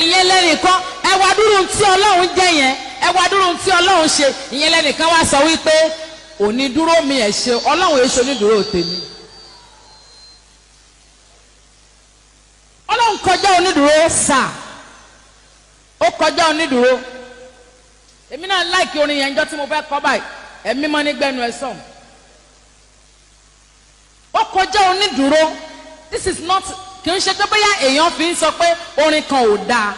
ìyẹn lẹ́nìkan ẹ wá dúró tí Ọlọ́run jẹ́ yẹn, ẹ wá dúró tí Ọlọ́run ṣe, ìyẹn lẹ́nìkan wá sọ wípé onídúró mi ẹ̀ ṣe, Ọlọ́run èso onídúró tèmi. Ọlọ́run kọjá onídúró sà, ó kọjá onídúró. Èmi náà láìkí orin yẹn njọ́ tí mo fẹ́ kọ báyìí, ẹ̀mí mọ́ nígbẹ́nu ẹ̀ sọ̀n. Ó kọjá onídúró. This is not, kì í ṣe pé bóyá èèyàn fi ń sọ pé orin kan ò dáa.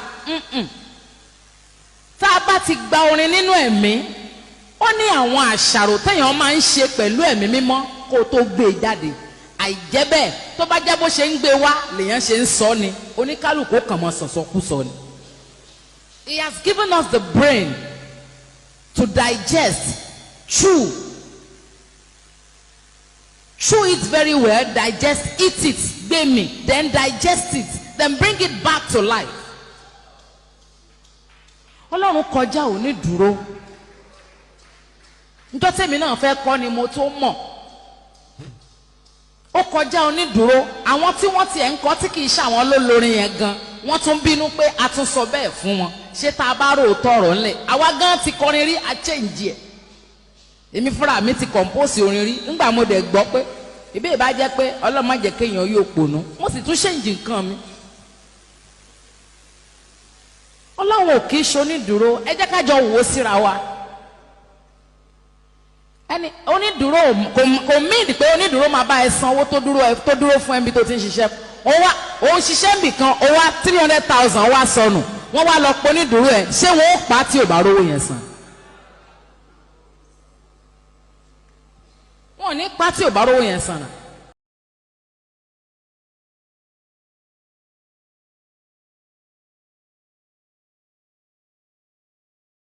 Tá a bá ti gba orin nínú ẹ̀mí, ó ní àwọn àṣàrò téèyàn máa ń ṣe pẹ̀lú ẹ̀mí mímọ́ kó o tó gbé e jáde. Àìjẹ́ bẹ́ẹ̀ tó bá jẹ́ bó ṣe ń gbé wá lèèyàn ṣe ń sọ ni, oníkálùkù kàn mọ́ sọ̀sọ̀kúsọ ni. He has given us the brain to digest, chew it very well, digest, eat it, gbemi, then digest it, then bring it back to life. Ọlọ́run kọjá onídúró. Nítorí tèmi náà fẹ́ kọ́ ni mo tó mọ̀. Ó kọjá onídúró. Àwọn tí wọ́n tiẹ̀ ń kọ́ tí kì í ṣàwọn lólórin yẹn gan, wọ́n tún bínú pé a tún sọ bẹ́ẹ̀ fún wọn. Ṣé tá a bá rò tọrọ ńlẹ̀? Àwa gan ti kọrin rí, a change ẹ̀. Èmi fúnra mi ti compose orin rí. Ńgbà mo dẹ̀ gbọ́ pé ìbí ìbá jẹ́ pé Ọlọ́run má jẹ́ kéèyàn yóò pònú, mo sì tún change nǹkan mi. Ọlọ́run ò kì í ṣonídúró. Ẹ jẹ́ ká jọ wò ó síra wa. Ẹni onídúró kò mean pé onídúró máa bá ẹ san owó tó dúró fún ẹbí tó ti ń ṣiṣẹ́. Ó ń ṣiṣẹ́ níbì kan, ó wá 300,000 wá sọnù. Wọ́n wá lọ pọ̀ onídúró ẹ̀. Ṣé wọ́n ó pa á tí ò bá rówó yẹn san? Wọ́n ò ní pa á tí ò bá rówó yẹn san náà.